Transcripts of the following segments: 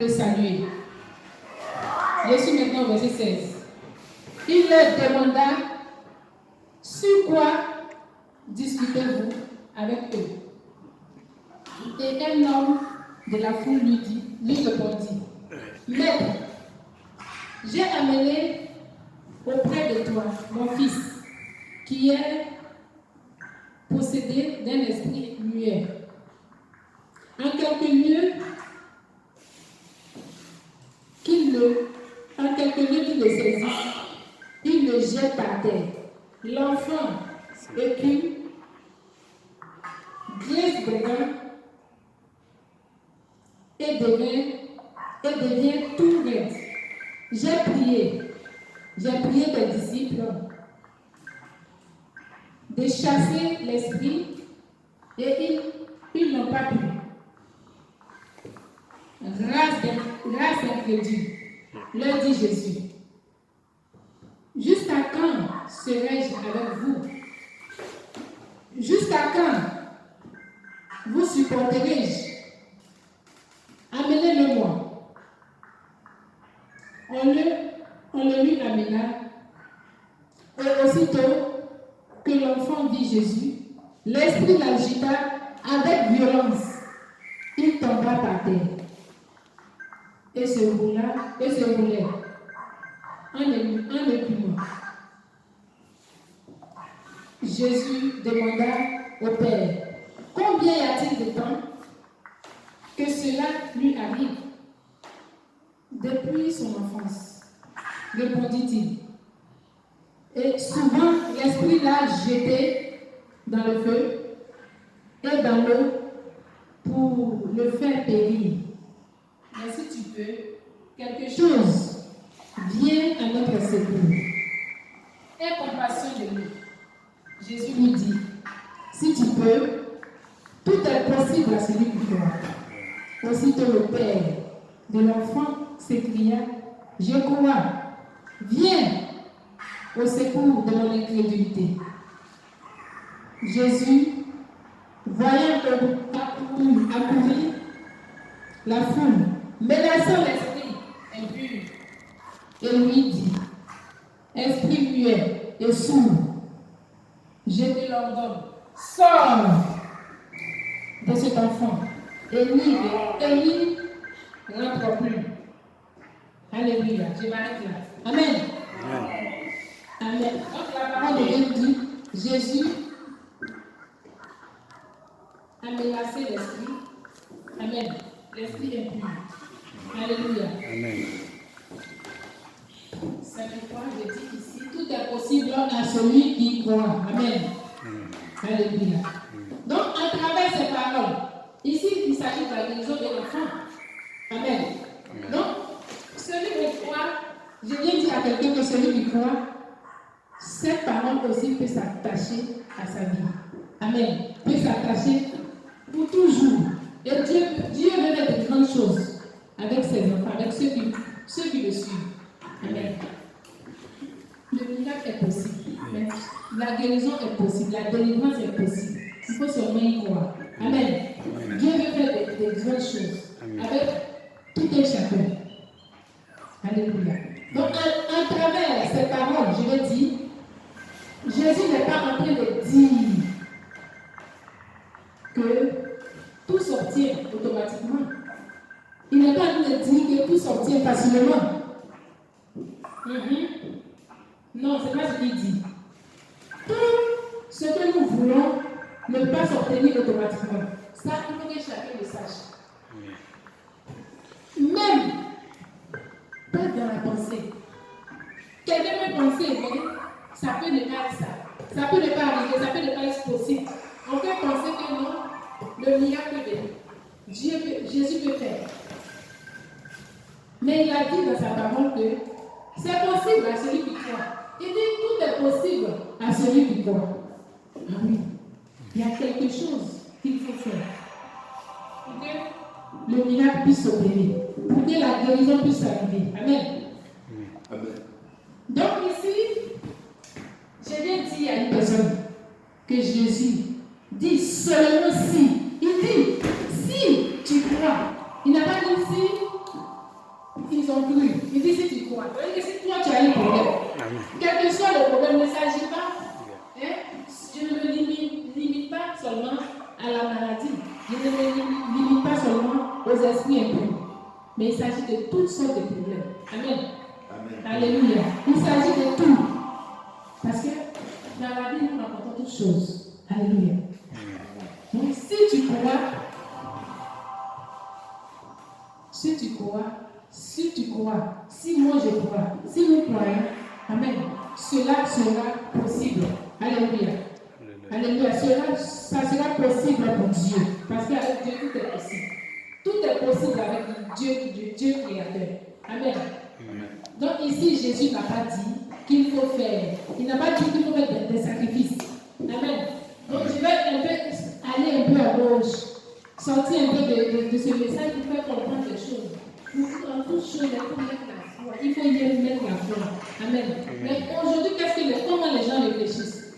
le saluer. Je suis maintenant au verset 16. Il leur demanda sur quoi discutez-vous avec eux. Et un homme de la foule lui répondit, Maître, j'ai amené auprès de toi mon fils qui est possédé d'un esprit muet. En quelques lieux qu'il le saisisse, il le jette par terre. L'enfant écule, glisse dedans et devient tout raide. J'ai prié tes disciples de chasser l'esprit et ils n'ont pas pu. Race incrédule, leur dit Jésus. Jusqu'à quand serai-je avec vous? Jusqu'à quand vous supporterai-je? Amenez-le-moi. On le lui amena. Et aussitôt que l'enfant vit Jésus, l'esprit l'agita avec violence. Il tomba par terre et se roulait en écumant. Jésus demanda au Père, combien y a-t-il de temps que cela lui arrive? Depuis son enfance, répondit-il. Et souvent, l'esprit l'a jeté dans le feu et dans l'eau pour le faire périr. Mais si tu peux, quelque chose vient à notre secours. Aie compassion de nous. Jésus lui dit, si tu peux, tout est possible à celui qui croit. Aussitôt le père de l'enfant s'écria, je crois, viens au secours de mon incrédulité. Jésus, voyant accourir la foule, menaçant l'esprit impur, et lui dit, esprit muet et sourd, je te l'ordonne, sors de cet enfant et n'y rentre plus. Alléluia. Je m'arrête là. Amen. Amen. Donc la parole de Dieu dit, Jésus a menacé l'esprit. Amen. L'esprit impur. Alléluia. Amen. C'est pourquoi je dis ici, tout est possible à celui qui croit. Amen. Alléluia. Donc, à travers ces paroles, ici, il s'agit de la guérison de l'enfant. Amen. Donc, celui qui croit, je viens dire à quelqu'un que celui qui croit, cette parole aussi peut s'attacher à sa vie. Amen. Peut s'attacher pour toujours. Et Dieu veut faire de grandes choses avec ses enfants, avec ceux qui le suivent. Amen. Le miracle est possible. Amen. La guérison est possible. La délivrance est possible. Il faut seulement y croire. Amen. Dieu veut faire des grandes choses. Amen. Avec tout un chacun. Alléluia. Donc, à travers ces paroles, je vais dire, Jésus n'est pas en train de dire que tout sortir automatiquement. Il n'est pas en train de dire que tout sortir facilement. Non, ce n'est pas ce qu'il dit. Tout ce que nous voulons ne pas s'obtenir automatiquement. Ça, il faut que chacun le sache. Même, pas dans la pensée. Quelqu'un peut penser, mais ça peut ne pas être ça. Ça peut ne pas arriver, ça peut ne pas être possible. On peut penser que non, le miracle de Jésus peut faire. Mais il a dit dans sa parole que c'est possible à celui qui croit. Il dit tout est possible à celui qui croit. Ah oui, il y a quelque chose qu'il faut faire pour que le miracle puisse s'opérer, pour que la guérison puisse arriver. Amen. Amen. Donc ici, je viens dire à une personne que Jésus dit seulement si. Il dit si tu crois. Il n'a pas dit si conclut. Il dit si tu crois. Que si toi tu as un problème, quel que soit le problème, ne s'agit pas. Je ne me limite pas seulement à la maladie. Je ne me limite pas seulement aux esprits impurs. Mais il s'agit de toutes sortes de problèmes. Amen. Alléluia. Il s'agit de tout. Parce que dans la vie, nous rencontrons toutes choses. Alléluia. Donc, si tu crois, si moi je crois, si nous croyons, amen, cela sera possible. Alléluia. Alléluia. Ça sera possible pour Dieu. Parce qu'avec Dieu, tout est possible. Tout est possible avec Dieu créateur. Amen. Donc ici, Jésus n'a pas dit qu'il faut faire. Il n'a pas dit qu'il faut faire des sacrifices. Amen. Donc je vais aller un peu à gauche, sortir un peu de ce message pour faire comprendre les choses. En toutes choses, il faut mettre la foi. Il faut y mettre la foi. Amen. Mais aujourd'hui, comment les gens réfléchissent?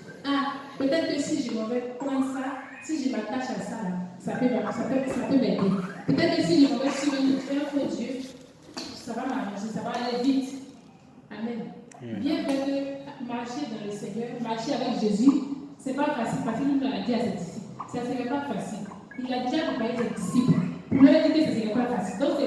Peut-être que si je m'en vais prendre ça, si je m'attache à ça, là, ça peut m'aider. Peut-être que si je m'en vais sur un faux Dieu, ça va m'arranger, ça va aller vite. Amen. Bien que marcher dans le Seigneur, marcher avec Jésus, c'est pas facile parce qu'il nous l'a dit à ses disciples. Ça ne serait pas facile. Il a déjà préparé ses disciples pour leur dire que ce ne serait pas facile. Donc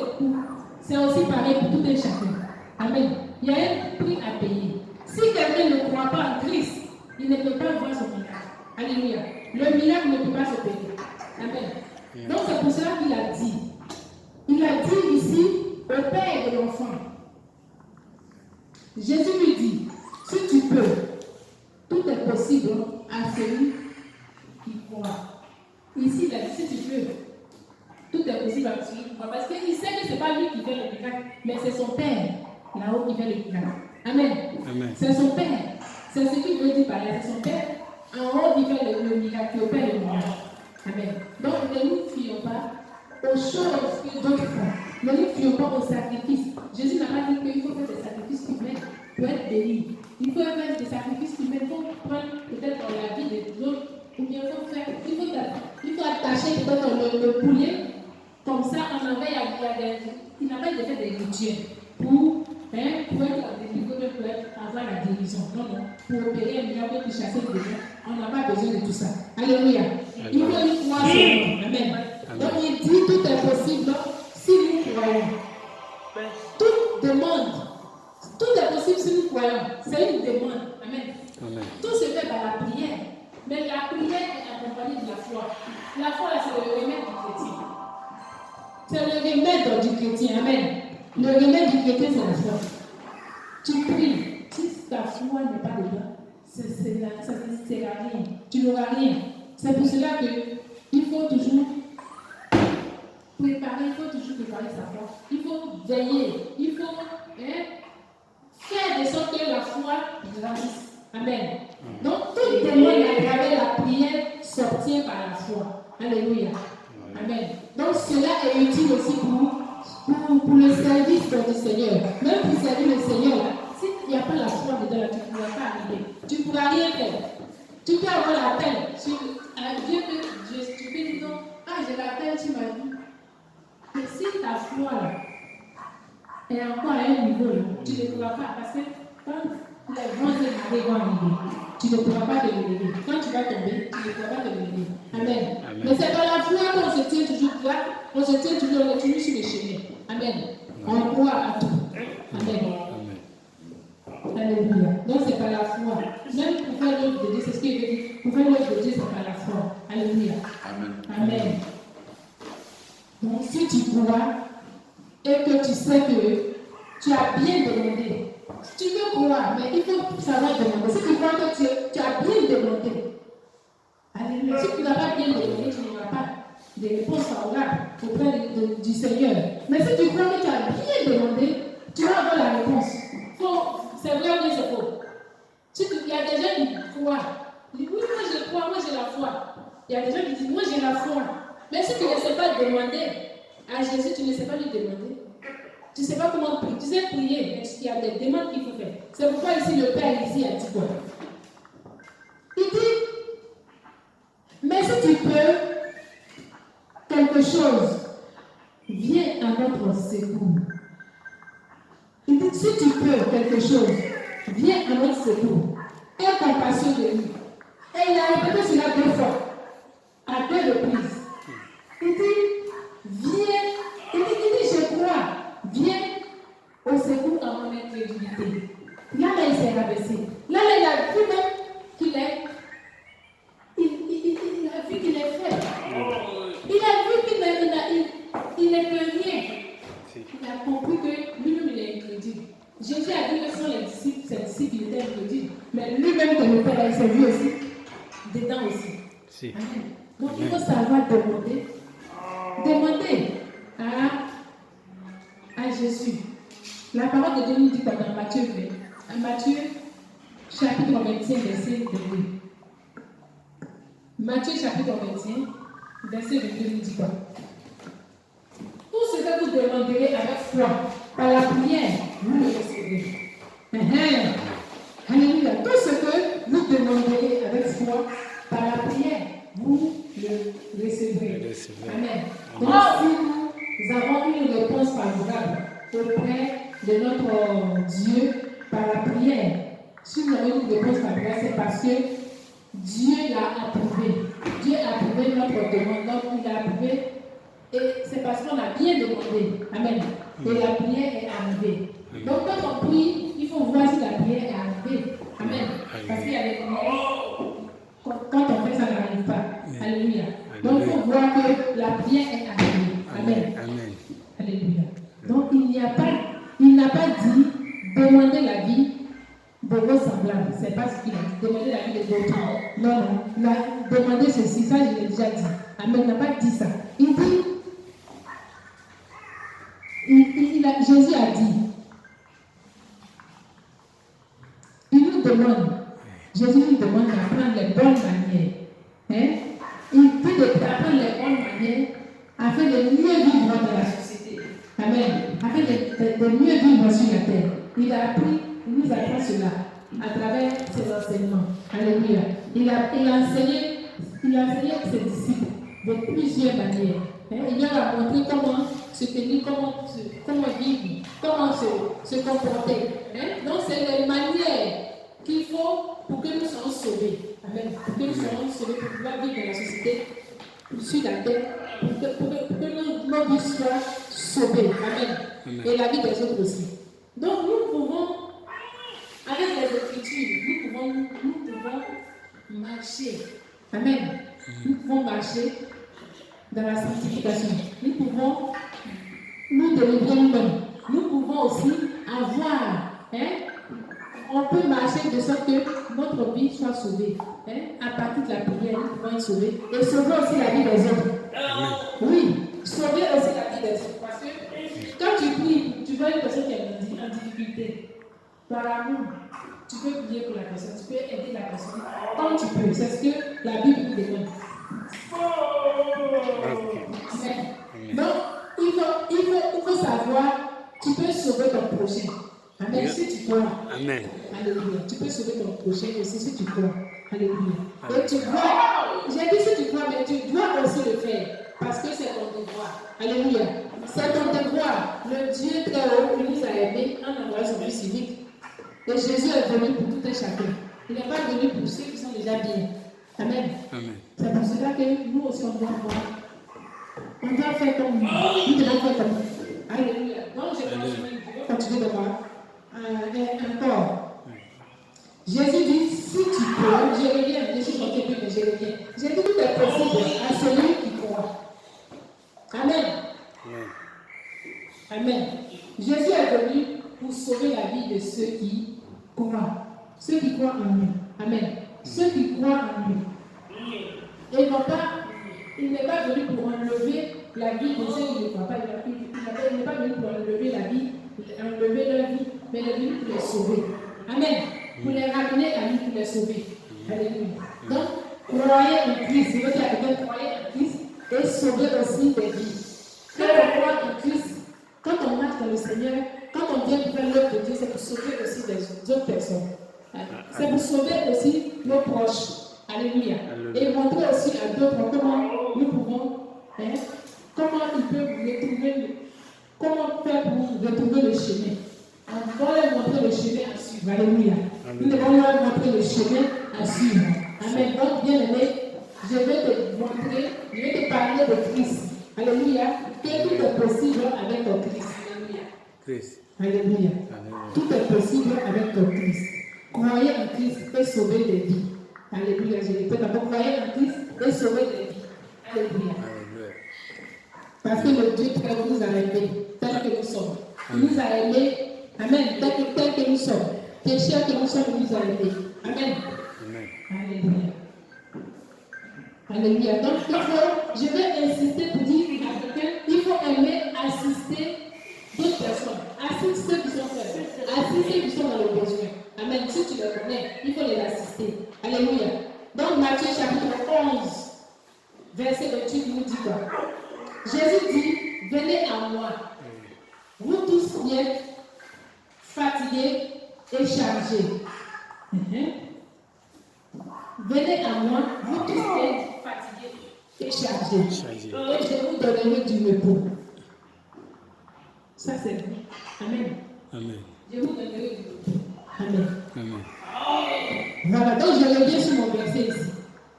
c'est aussi pareil pour tout un chacun. Amen. Il y a un prix à payer. Si quelqu'un ne croit pas en Christ, il ne peut pas voir son miracle. Alléluia. Le miracle ne peut pas se payer. Amen. Donc c'est pour cela qu'il a dit. Il a dit ici au père de l'enfant. Jésus lui dit, si tu peux, tout est possible à celui qui croit. Ici, il a dit, si tu peux, tout est possible à celui qui croit. Parce qu'il sait que ce n'est pas lui qui fait le miracle, mais c'est son père là-haut qui fait le miracle. Amen. C'est son père. C'est ce qu'il veut dire par là. C'est son père en haut qui fait le miracle, qui opère le miracle. Amen. Donc, ne nous fions pas aux choses que d'autres font. Ne nous fions pas aux sacrifices. Jésus n'a pas dit qu'il faut faire des sacrifices humains pour être béni. Il faut faire des sacrifices humains pour prendre peut-être dans la vie des autres. Ou bien il faut attacher peut-être le poulet. Comme ça, on avait il n'a pas été fait des rituels pour être délivré, pour avoir la guérison. Non. Pour opérer un miracle, pour chasser les démons, on n'a pas besoin de tout ça. Alléluia. Il faut y croire seulement. Amen. Donc il dit tout est possible si nous croyons. Toute demande, tout est possible si nous croyons. C'est une demande. Amen. Tout se fait par la prière. Mais la prière est accompagnée de la foi. La foi, c'est le remède du chrétien. C'est le remède du chrétien. Amen. Le remède du chrétien, c'est la foi. Tu pries. Si ta foi n'est pas dedans, ça ne sert à rien. Tu n'auras rien. C'est pour cela qu'il faut toujours préparer sa foi. Il faut veiller. Il faut faire de sorte que la foi grandisse. Amen. Donc, toute demande à travers la prière s'obtient par la foi. Alléluia. Amen. Donc, cela est utile aussi pour le service du Seigneur. Même pour servir le Seigneur, s'il n'y a pas la foi dedans, tu ne pourras pas arriver. Tu ne pourras rien faire. Tu peux avoir la peine. Tu peux dire non, j'ai la peine, tu m'as dit. Mais si ta foi est encore à un niveau, tu ne pourras pas. Parce que quand les grands marées vont arriver, tu ne pourras pas te lever. Quand tu vas tomber, tu ne pourras pas te lever. Amen. Mais c'est par la foi qu'on se tient toujours là, on se tient toujours sur le chemin. Amen. On croit à tout. Amen. Alléluia. Donc c'est par la foi. Même pour faire l'œuvre de Dieu, c'est ce qu'il veut dire. Pour faire l'œuvre de Dieu, c'est par la foi. Alléluia. Amen. Donc si tu crois et que tu sais que tu as bien demandé, tu peux croire, mais il faut savoir demander. Si tu crois que tu as bien demandé, alléluia. Si tu n'as pas bien demandé, tu n'auras pas de réponse favorable auprès du Seigneur. Mais si tu crois que tu as bien demandé, tu vas avoir la réponse. C'est vrai ou c'est faux? Il y a des gens qui croient. Ils disent, oui, moi je crois, moi j'ai la foi. Il y a des gens qui disent, moi j'ai la foi. Mais si tu ne sais pas demander à Jésus, tu ne sais pas lui demander. Tu ne sais pas comment prier. Tu sais prier, mais il y a des demandes qu'il faut faire. C'est pourquoi ici le Père ici a dit quoi? Il dit, mais si tu peux quelque chose, viens à notre secours. si tu peux quelque chose, viens à notre secours. Aie compassion de nous. Et il a répété cela 2 fois, à 2 reprises. Il dit, viens, il dit, je crois, viens au secours à mon incrédulité. Là, il s'est rabaissé. Là, il a vu même qu'il est. Il a vu qu'il est faible. Il a vu qu'il n'est que rien. Il a compris que lui-même il est incrédule. Jésus a dit que ce sont les disciples, ses disciples, il était incrédule. Mais lui-même, que le Père, il s'est vu aussi, dedans aussi. Amen. Donc il faut savoir demander. Demander à Jésus. La parole de Dieu nous dit dans Matthieu 20, Matthieu chapitre 21, verset 22. Matthieu chapitre 21, verset 22 nous dit quoi? Tout ce que vous demanderez avec foi, par la prière, vous le recevrez. Alléluia. Tout ce que vous demanderez avec foi, par la prière, vous le recevrez. Amen. Donc, si nous avons une réponse favorable auprès de notre Dieu par la prière, si nous avons une réponse favorable, c'est parce que Dieu l'a approuvé. Dieu a approuvé notre demande. Donc, il a approuvé. Et c'est parce qu'on a bien demandé. Amen. Et la prière est arrivée. Donc, quand on prie, il faut voir si la prière est arrivée. Amen. Parce qu'il y a des prières. Quand on fait ça, ça n'arrive pas. Alléluia. Donc, il faut voir que la prière est arrivée. Amen. Alléluia. Donc, il n'a pas dit demander la vie de vos semblables. C'est pas ce qu'il a dit. Demander la vie de d'autres. Non. Demander ceci, ça, je l'ai déjà dit. Amen. Il n'a pas dit ça. Il dit, Jésus a dit, Jésus nous demande d'apprendre les bonnes manières. Il dit d'apprendre les bonnes manières afin de mieux vivre dans la société. Amen. Afin de mieux vivre sur la terre. Il nous apprend cela à travers ses enseignements. Alléluia. Il a enseigné à ses disciples de plusieurs manières. Il leur a montré comment se tenir, comment vivre, comment se comporter. Donc, c'est les manières qu'il faut pour que nous soyons sauvés. Amen. Pour que nous soyons sauvés, pour pouvoir vivre dans la société, sur la terre, pour que nos vies soient sauvées. Amen. Et la vie des autres aussi. Donc, nous pouvons, avec les Écritures, nous pouvons marcher. Amen. Nous pouvons marcher dans la sanctification. Nous pouvons nous délivrer nous-mêmes. Nous pouvons aussi avoir, on peut marcher de sorte que notre vie soit sauvée. À partir de la prière, nous pouvons être sauvés et sauver aussi la vie des autres. Oui, sauver aussi la vie des autres. Parce que quand tu pries, tu vois une personne qui est en difficulté. Par amour, tu peux prier pour la personne, tu peux aider la personne quand tu peux. C'est ce que la Bible nous demande. Donc, il faut savoir, tu peux sauver ton prochain. Amen. Si tu crois. Amen. Alléluia. Tu peux sauver ton prochain aussi si tu crois. Alléluia. Et tu dois, j'ai dit si tu crois, mais tu dois aussi le faire. Parce que c'est ton devoir. Alléluia. C'est ton devoir. Le Dieu très haut, il nous a aimés en envoyant son Fils unique. Et Jésus est venu pour tout un chacun. Il n'est pas venu pour ceux qui sont déjà bien. Amen. C'est pour cela que nous aussi, on doit voir. On doit faire comme nous. Nous devons faire comme nous. Alléluia. Donc, je vais continuer de voir. Encore. Jésus dit, si tu peux, je reviens. Je suis monté plus, mais je reviens. J'ai dit, tout est possible à celui qui croit. Amen. Amen. Jésus est venu pour sauver la vie de ceux qui croient. Ceux qui croient en lui. Amen. Ceux qui croient en lui. Et non pas, il n'est pas venu pour enlever la vie de ceux qui ne croient pas. Il n'est pas venu pour enlever la vie, enlever leur vie, mais il est venu pour les sauver. Amen. Pour les ramener à lui, pour les sauver. Alléluia. Donc, croyez en Christ. Il veut dire à quelqu'un, croyez en Christ et sauver aussi des vies. Quand on croit en Christ, quand on marche dans le Seigneur, quand on vient pour faire l'œuvre de Dieu, c'est pour sauver aussi des autres personnes. C'est pour sauver aussi nos proches. Alléluia. Et montrer aussi à d'autres comment nous pouvons, comment ils peuvent retrouver, comment faire pour retrouver le chemin. On doit leur montrer le chemin à suivre. Alléluia. Nous devons leur montrer le chemin à suivre. Amen. Donc, bien aimé, je vais te parler de Christ. Alléluia. Que tout est possible avec ton Christ. Alléluia. Christ. Alléluia. Tout est possible avec ton Christ. Croyez en Christ et sauvez des vies. Alléluia. Je répète d'abord, croyez en Christ et sauvez des vies. Alléluia. Parce que le Dieu très nous a aimés tel que nous sommes. Il nous a aimés. Amen. Tel que nous sommes. Pécheurs que nous sommes, il nous a aimés. Amen. Alléluia. Alléluia. Donc, je vais insister pour dire à quelqu'un, il faut aimer assister d'autres personnes. Assiste ceux qui sont faibles. Assiste ceux qui sont dans le besoin. Amen. Si tu les connais, il faut les assister. Alléluia. Donc, Matthieu chapitre 11, verset 28, il nous dit quoi? Jésus dit, venez à moi, vous tous qui êtes fatigués et chargés. Venez à moi, vous tous qui êtes fatigués et chargés. Et je vous donnerai du repos. Ça c'est bon. Amen. Amen. Je vous donnerai du repos. Amen. Amen. Voilà, donc je reviens sur mon verset ici.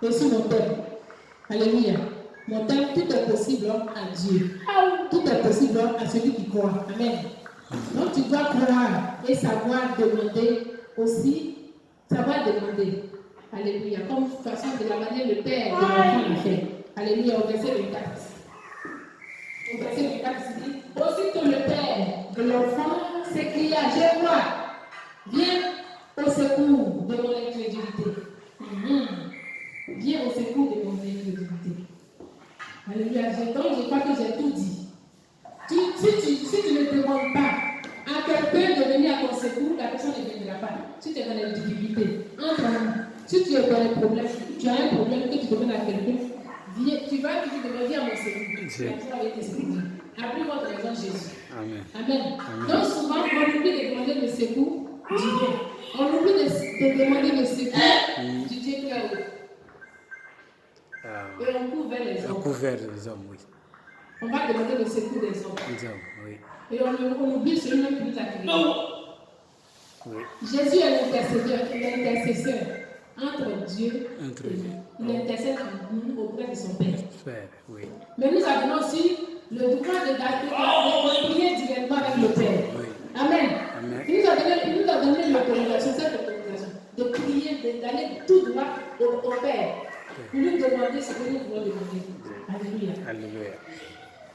Et sur mon thème. Alléluia. Mon thème, tout est possible à Dieu. Tout est possible à celui qui croit. Amen. Donc tu dois croire et savoir demander aussi. Savoir demander. Alléluia. Comme façon de la manière le Père de l'enfant le fait. Alléluia. Au verset 24. Au verset 24, il dit, aussitôt le Père de l'enfant s'écria, je crois, viens au secours de mon incrédulité. Viens au secours de mon incrédulité. Alléluia. Donc je crois que j'ai tout dit. Si tu ne demandes pas à quelqu'un de venir à ton secours, la personne ne viendra pas. Si tu es dans les difficultés, entre nous, si tu es dans les problèmes, tu as un problème que tu demandes à quelqu'un, viens, tu vas viens à mon secours. La personne va te secourir. Appelez votre raison Jésus. Amen. Amen. Donc souvent, on oublie de demander le secours du Dieu. On oublie de demander le secours du Dieu très haut. Et on court vers les hommes. On court vers les hommes, oui. On va demander le secours des hommes. Les hommes, oui. Et on oublie celui-là qui nous a créés. Oui. Jésus est l'intercesseur entre Dieu et nous. Il intercède auprès de son Père. Père, oui. Mais nous avons aussi le droit de prier directement avec le Père. Oui. Amen. Amen. Il nous a donné l'autorisation, cette autorisation, de prier, d'aller tout droit au Père. Pour lui demander ce que nous voulons demander. Alléluia. Alléluia.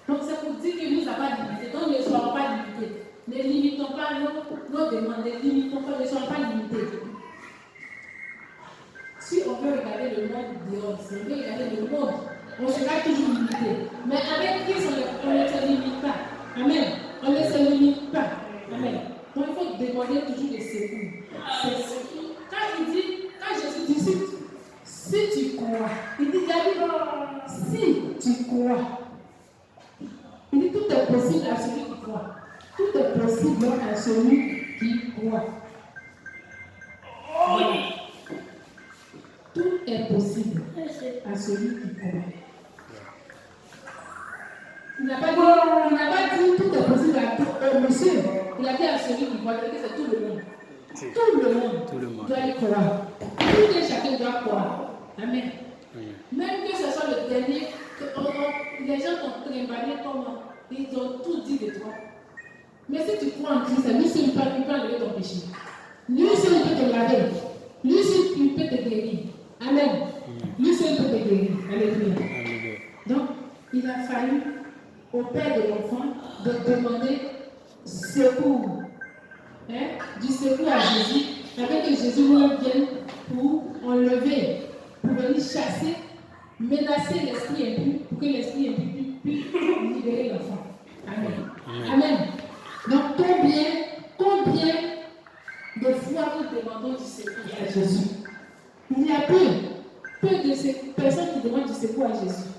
Donc c'est pour dire que nous n'avons pas limité. Donc ne soyons pas limités. Ne limitons pas nos demandes. Ne limitons pas, ne soyons pas limités. Si on veut regarder le monde dehors, si on veut regarder le monde, on sera toujours limité. Mais avec Christ, on ne se limite pas. Amen. On ne se limite pas. Amen. Donc il faut demander toujours des secours. C'est ce qui, quand Jésus dit, si tu crois, il dit, si tu crois, il dit, tout est possible à celui qui croit. Tout est possible à celui qui croit. Voilà. Tout est possible à celui qui croit. Il n'a pas dit tout est possible à tout monsieur. Il a dit à celui qui croit que c'est tout le monde. Tout le monde doit y croire. Tout et chacun doit croire. Amen. Même que ce soit le dernier, les gens t'ont trimballé comme ils ont tout dit de toi. Mais si tu crois en Christ, lui seul il peut enlever ton péché. Lui seul il peut te laver. Lui seul il peut te guérir. Amen. Lui seul peut te guérir. Alléluia. Donc, il a fallu au Père de l'enfant de demander secours. Du secours à Jésus, afin que Jésus nous vienne pour enlever, pour venir chasser, menacer l'esprit impur, pour que l'esprit impur puisse libérer l'enfant. Amen. Amen. Donc, combien de fois nous demandons du secours à Jésus? Il y a peu de ces personnes qui demandent du secours à Jésus.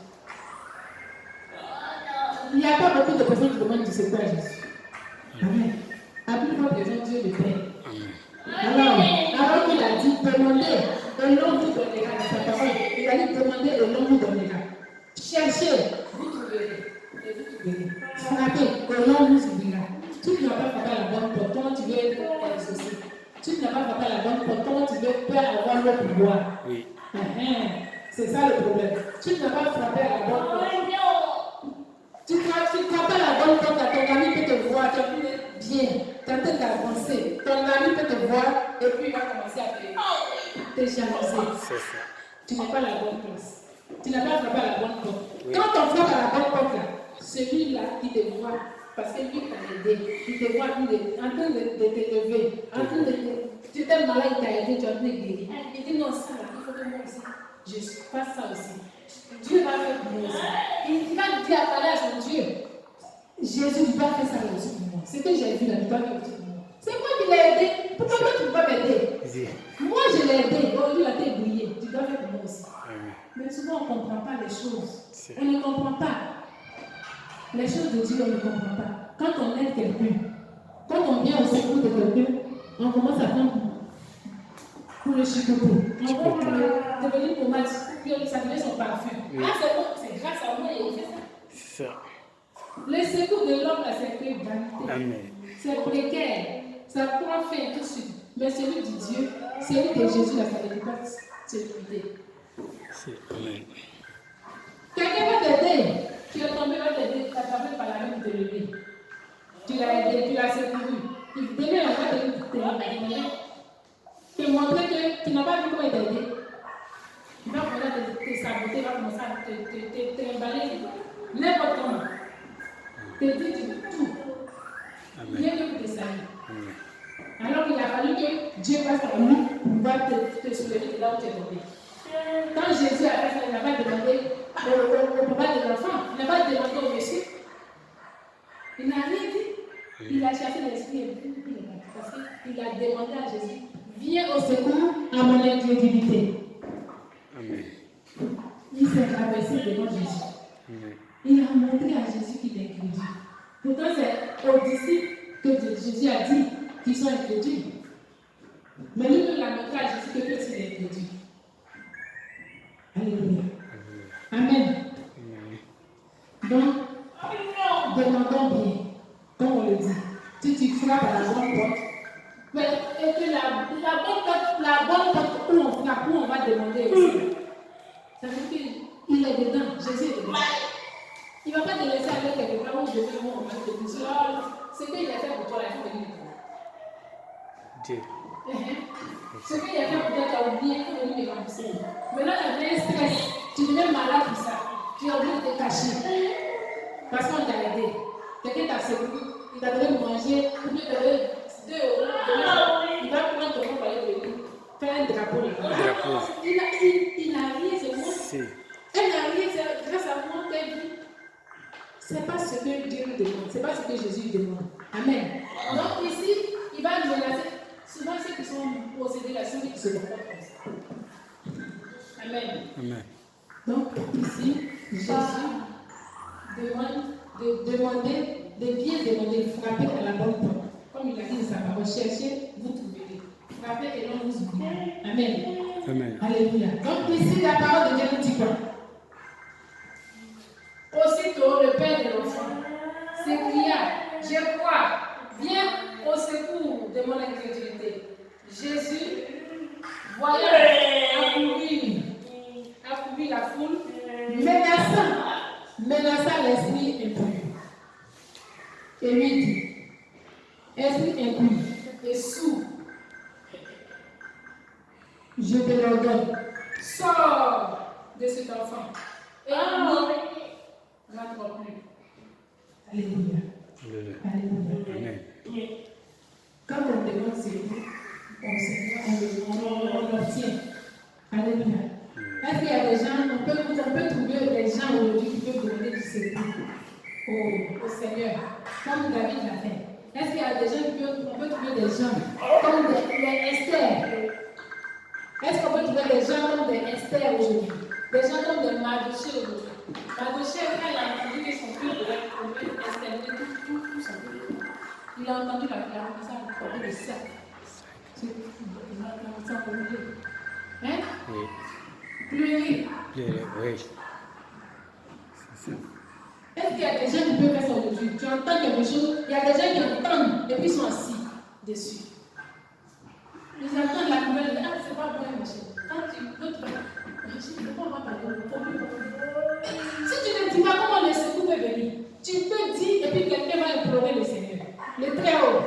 Il n'y a pas beaucoup de personnes qui demandent du secours à Jésus. Amen. Appelez votre raison Dieu le Père. Alors qu'il a dit, demandez, et l'on vous donnera dans sa parole. Il a dit, demandez, et l'on vous donnera. Cherchez, vous trouverez, et vous trouverez. Frappez, et l'on vous ouvrira. Tu ne dois pas frappé à la bonne porte, comment tu veux être exaucé? Tu n'as pas frappé à la bonne porte, comment tu peux avoir le pouvoir? Oui. C'est ça le problème. Tu n'as pas frappé à la bonne porte. Tu frappes à la bonne porte, ton ami peut te voir, tu as pu être bien, tu as en train d'avancer. Ton ami peut te voir et puis il va commencer à te jalouser. C'est ça. Tu n'es pas à la bonne place. Tu n'as pas frappé à la bonne porte. Oui. Quand on frappe à la bonne porte, là, celui-là qui te voit, parce que lui t'a aidé, il te voit en train de t'élever, en train de tu étais malade, il t'a aidé, tu as pu guérir. Il dit non, ça, là, il faut que moi aussi, je fasse ça aussi. Dieu va faire pour moi aussi. Il va dire à parler à son Dieu. Jésus, tu dois faire ça aussi pour moi. Ce que j'ai vu là, tu dois faire aussi pour moi. C'est moi qui l'ai aidé. Pourquoi toi tu ne peux pas m'aider? Moi je l'ai aidé. Donc lui a été brillé. Tu dois faire pour moi aussi. Mais souvent on ne comprend pas les choses. On ne comprend pas. Les choses de Dieu, on ne comprend pas. Quand on aide quelqu'un, quand on vient au secours de quelqu'un, on commence à prendre pour le chicoter. On va pour le devenir pommade, puis ça devient son parfum. Oui. Ah, c'est bon, c'est grâce à moi et il fait ça. C'est ça. Le secours de l'homme, là, c'est que vanité. Amen. C'est précaire. Ça prend fin tout de suite. Mais celui de Dieu, celui de Jésus, là, ça ne veut pas sécurité. C'est Amen. Quelqu'un va t'aider. Tu es tombé, va t'aider. Tu n'as pas fait par la main de te lever. Tu l'as aidé, tu l'as secouru. Demain, on va te montrer que tu n'as pas vu comment t'aider. Il va commencer à te saboter, il va commencer à te emballer n'importe comment. Te dire tout. Rien que pour te salir. Alors qu'il a fallu que Dieu passe par nous pour pouvoir te soulever de là où tu es tombé. Quand Jésus a fait ça, il n'a pas demandé au papa de l'enfant, il n'a pas demandé au monsieur. Il n'a rien dit. Il a chassé l'esprit parce qu'il a demandé à Jésus, viens au secours à mon incrédulité. Amen. Il s'est rabaissé devant Jésus. Amen. Il a montré à Jésus qu'il est incrédule. Pourtant, c'est aux disciples que Jésus a dit qu'ils sont incrédules. Mais lui-même l'a montré à Jésus que lui aussi est incrédule. Alléluia. Amen. Donc, demandons bien, comme on le dit. Si tu frappes à la bonne porte, mais et que la bonne porte où on frappe, où on va demander aussi. Ça veut dire qu'il est dedans, Jésus est dedans. Il ne va pas te laisser aller quelque part où je vais moi, on va te dire, ce qu'il a fait pour toi, il faut venir me voir. Dieu. Ce qu'il a fait pour toi, tu as oublié, il faut venir me rembourser. Maintenant, tu as bien stress, tu deviens malade pour ça. Tu es obligé de te cacher. Parce qu'on t'a aidé. Quelqu'un t'a secouru, il t'a donné de manger, ou bien il t'a donné 2 euros. Il va prendre ton nom pour aller venir faire un drapeau là. Il n'a rien, c'est moi. Elle n'a rien, c'est grâce à moi qu'elle vit. Ce n'est pas ce que Dieu lui demande, ce n'est pas ce que Jésus lui demande. Amen. Donc ici, il va nous menacer. Souvent, ceux qui sont possédés là, sont ceux qui se comportent comme ça. Amen. Amen. Donc ici, Jésus demande de bien demander, frapper à la bonne porte. Comme il a dit dans sa parole, cherchez, vous trouverez. Frappez et l'on vous oubliera. Amen. Amen. Alléluia. Donc ici, la parole de Dieu nous dit quoi? Aussitôt, le père de l'enfant s'écria, je crois, viens au secours de mon incrédulité. Jésus, voyant accourir la foule, menaça l'esprit impur. Et lui dit, esprit impur et sourd, je te l'ordonne, sors de cet enfant et ne rentre plus. Alléluia. Alléluia. Amen. Quand on demande secours, on l'obtient. Alléluia. Est-ce qu'il y a des gens, on peut trouver des gens aujourd'hui qui peuvent demander du secours au Seigneur, comme David l'a fait. Est-ce qu'il y a des gens on peut trouver des gens comme des Esther? Est-ce qu'on peut trouver des gens comme des Esther aujourd'hui? Des gens comme des Mardochée aujourd'hui? Mardochée, quand il a entendu que son fils devait tomber, Esther, tout son fils. Il a entendu la commencé à porter le sac. Il a commencé à pleurer. Hein? Oui. Pleurer. Oui. C'est ça. Est-ce qu'il y a des gens qui peuvent faire ça aujourd'hui? Tu entends quelque chose, il y a des gens qui entendent et puis ils sont assis dessus. Ils entendent la nouvelle, ah, c'est pas bon, machin. Quand tu veux te faire, je ne peux pas parler, si tu ne dis pas comment le secours peut venir, tu peux dire et puis quelqu'un va implorer le Seigneur. Le très haut.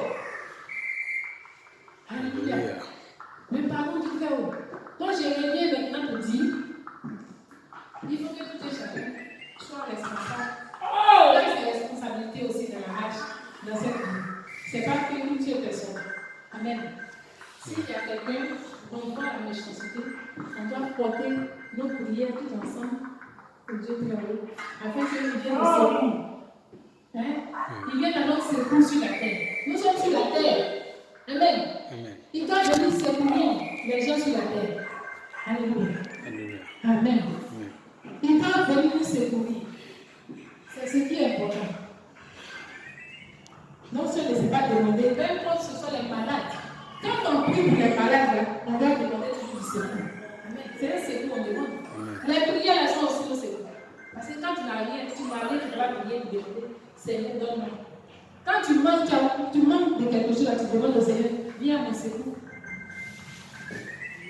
Alléluia. Mais pardon du très haut. Donc je reviens maintenant pour dire, il faut que tout et chacun soit responsable. Il y a ses responsabilités aussi dans la marche, dans cette vie. Ce n'est pas qu'une seule personne. Amen. S'il y a quelqu'un dont on voit la méchanceté, on doit porter nos prières tout ensemble au Dieu très haut, afin qu'il vienne au secours. Hein? Il vient à notre secours sur la terre. Nous sommes sur la terre. Amen. Amen. Il doit venir secourir les gens sur la terre. Alléluia. Alléluia. Amen. Amen. Il doit venir nous secourir. C'est ce qui est important. Non seulement ne s'est pas demandé, même quand ce sont les malades. Quand on prie pour les malades, on doit demander toujours du secours. Amen. C'est un secours qu'on demande. Amen. Les prières, elles sont aussi le secours. Parce que quand tu n'as rien, tu vas prier, tu demander, Seigneur, donne-moi. Quand tu manques de quelque chose, tu demandes au Seigneur, viens à mon secours.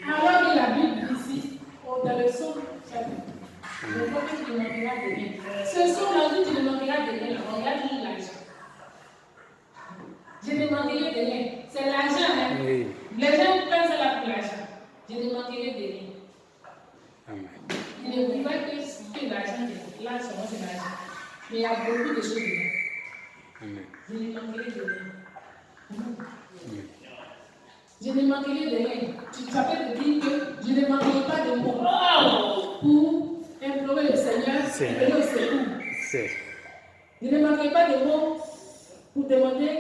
Alors que la Bible ici, dans le psaume chapitre, le prophète, tu ne manqueras de rien. Ce psaume-là dit, tu ne manqueras de rien. On regarde toujours l'argent. Je ne manquerai de rien. C'est l'argent, hein? Oui. Les gens pensent à la pour l'argent. Je ne manquerai de rien. Amen. Il ne dit pas que l'argent, là, seulement c'est l'argent. Mais il y a beaucoup de choses dedans. Amen. Je ne manquerai de rien. Amen. Je ne manquerai de rien. Ça peut te dire que je ne manquerai pas de mots pour implorer le Seigneur et venir au secours. C'est. Je ne manquerai pas de mots pour demander,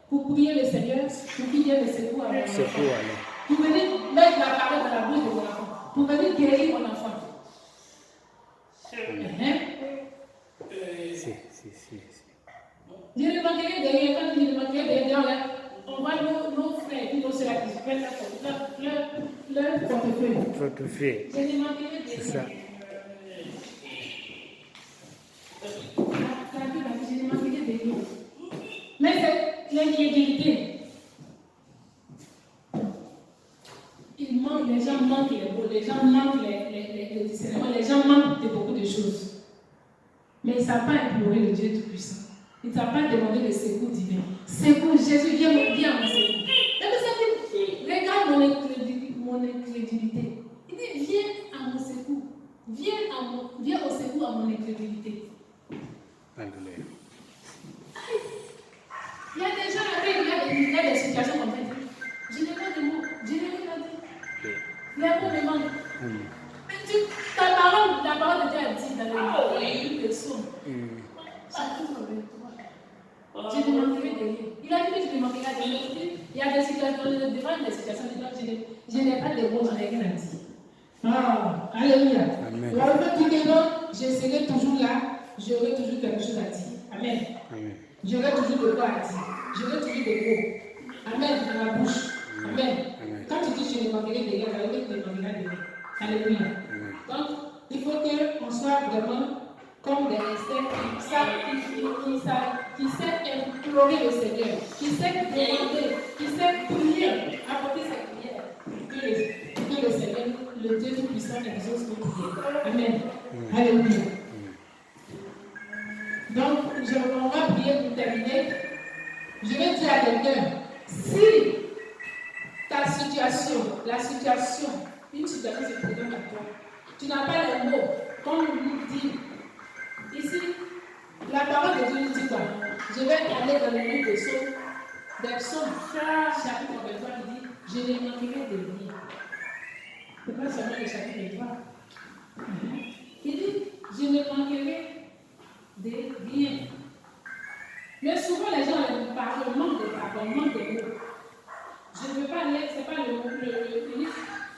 pour prier le Seigneur, pour qu'il vienne le secours à mon enfant. Secours, alors. Pour venir mettre la parole dans la bouche de mon enfant. Pour venir guérir mon enfant. Si. Je ne manquerai de rien. Quand je ne manquerai de rien, on voit nos frères et nos sœurs qui prennent leur portefeuille. Portefeuille. Je ne manquerai de rien. C'est ça. Je ne manquerai de rien. Mais c'est l'incrédulité. Les gens manquent les mots, les gens manquent les discernements, les gens manquent de beaucoup de choses. Mais ils ne savent pas implorer le Dieu Tout-Puissant. Ils ne savent pas demander le secours divin. Secours, Jésus, viens à mon secours. Regarde mon incrédulité. Il dit, viens à mon secours. Viens au secours à mon incrédulité. Alléluia. Il y a des gens il y a des situations comme ça. Je n'ai pas de mots. Je n'ai rien dit. Les mots me manquent. Ta parole de Dieu a dit dans le livre de Psaume. Chapitre 23. Je ne manquerai de rien. Il a dit que je ne manquerai de rien. Il y a des situations, devant des situations, je n'ai pas de mots, je n'ai rien à dire. Ah, alléluia. Amen. La Bible dit que non, je serai toujours là, j'aurai toujours quelque chose à dire. Amen. Amen. J'aurai toujours de quoi à dire. J'aurai toujours des mots. Amen, dans la bouche. Amen. Amen. Quand tu dis je ne manquerai de rien, ça veut dire que tu ne manqueras de rien. Alléluia. Amen. Donc, il faut qu'on soit vraiment comme des Esther qui sait implorer le Seigneur, qui sait demander, qui sait prier, apporter sa prière, que le Seigneur, le Dieu Tout-Puissant, exauce nos prières. Amen. Alléluia. Donc, on va prier pour terminer. Je vais dire à quelqu'un, si ta situation, une situation se présente à toi, tu n'as pas les mots, comme nous dit ici, la parole de Dieu nous dit quoi? Je vais aller dans le livre des psaumes, chapitre 23, il dit, je ne manquerai de rien. Ce n'est pas seulement le chapitre 23. Il dit, je ne manquerai de rien. Mais souvent les gens parlent, manque de paroles, manque de mots. Je ne veux pas lire, ce n'est pas le mot,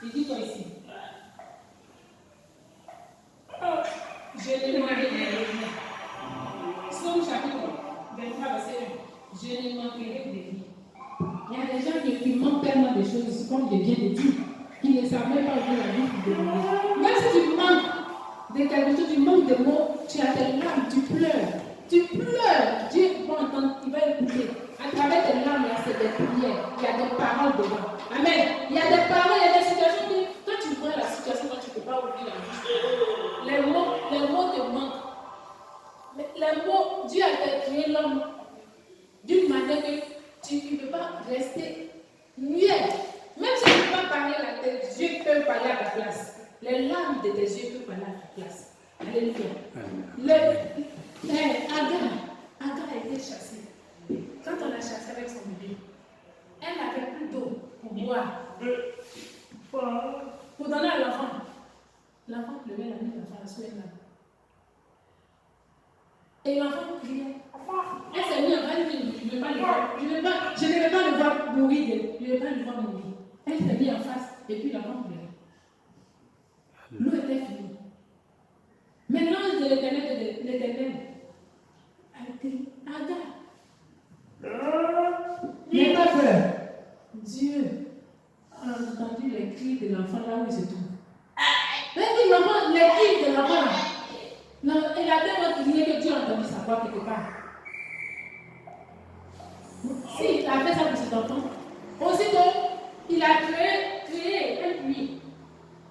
il dit quoi ici? Je ne manquerai de rien. Psaume chapitre 23, verset 1. Je ne manquerai de rien. Il y a des gens qui manquent tellement de choses, comme je viens de dire, qui ne savent même pas ouvrir la bouche pour demander. Même si tu manques de quelque chose, tu manques de mots, tu as tes larmes, tu pleures. les mots, Dieu a créé l'homme d'une manière que tu ne peux pas rester muet. Même si tu ne peux pas parler, tes yeux peuvent parler à ta place. Les larmes de tes yeux peuvent parler à ta place. Alléluia. Agar a été chassée. Quand on l'a chassée avec son bébé, elle n'avait plus d'eau pour boire. Pour donner à l'enfant. L'enfant pleurait, la nuit, l'enfant a souhaité là. Et l'enfant criait. Elle s'est mise en train de dire, je ne vais pas le voir. Je ne vais pas le voir mourir. Je ne vais pas le voir mourir. Elle s'est mise en face et puis l'enfant pleurait. L'eau était finie. Mais l'ange de l'Éternel a dit, Agar, n'aie pas peur. Dieu a entendu les cris de l'enfant là où il se trouve. Mais puis l'enfant, les cris de l'enfant là, il a tellement crié que Dieu a entendu sa voix quelque part. Si il a fait ça pour cet enfant, aussitôt, il a créé un puits.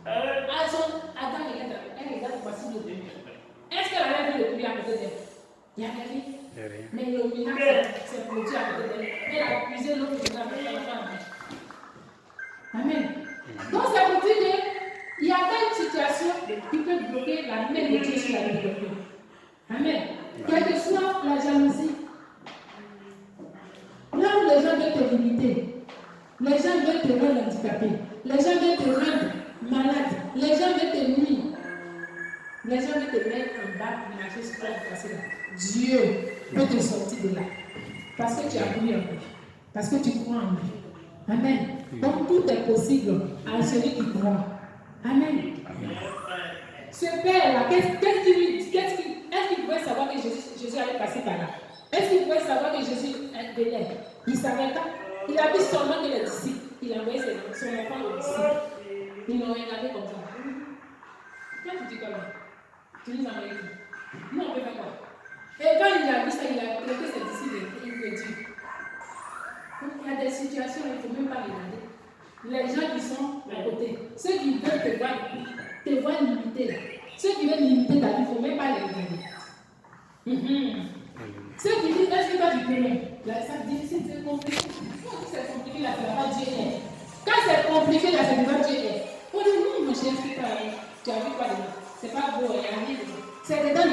À son Adam, elle regarde voici le puits. Est-ce qu'elle avait vu le puits à côté d'elle? Il n'y avait rien. Mais le miracle s'est produit à côté d'elle. Elle a puisé l'eau pour faire l'enfant. Amen. Donc, ça veut dire qu'il y a pas une situation qui peut bloquer la main de Dieu sur la vie de quelqu'un. Amen. Quelle que soit la jalousie, là où les gens veulent te limiter, les gens veulent te rendre handicapé, les gens veulent te rendre malade, les gens veulent te nuire, les gens veulent te mettre en bas pour marcher sur toi et passer là. Dieu peut te sortir de là. Parce que tu as cru en lui. Parce que tu crois en lui. Amen. Donc tout est possible à celui qui croit. Amen. Ce père-là, est-ce qu'il pouvait savoir que Jésus allait passer par là? Est-ce qu'il pouvait savoir que Jésus venait? Il ne savait pas. Il a vu seulement que les disciples. Il a envoyé son enfant aux disciples. Ils l'ont regardé comme ça. Qu'est-ce que tu dis quoi là? Tu nous as envoyé qui? Nous on peut faire quoi? Et quand il a vu ça, il a traité ses disciples et il veut dire. Donc il y a des situations où il ne faut même pas regarder. Les gens qui sont à côté, ceux qui veulent te voir limiter, ceux qui veulent limiter ta vie, il ne faut même pas les regarder. Ceux qui disent, est-ce que toi tu peux même? Là, ça dit, c'est compliqué. Quand c'est compliqué, là, ça va pas Dieu est. Quand c'est compliqué, là, ça va Dieu est. On dit, non, mon cher, tu as vu quoi dedans? C'est pas beau, il y a rien dedans. C'est dedans.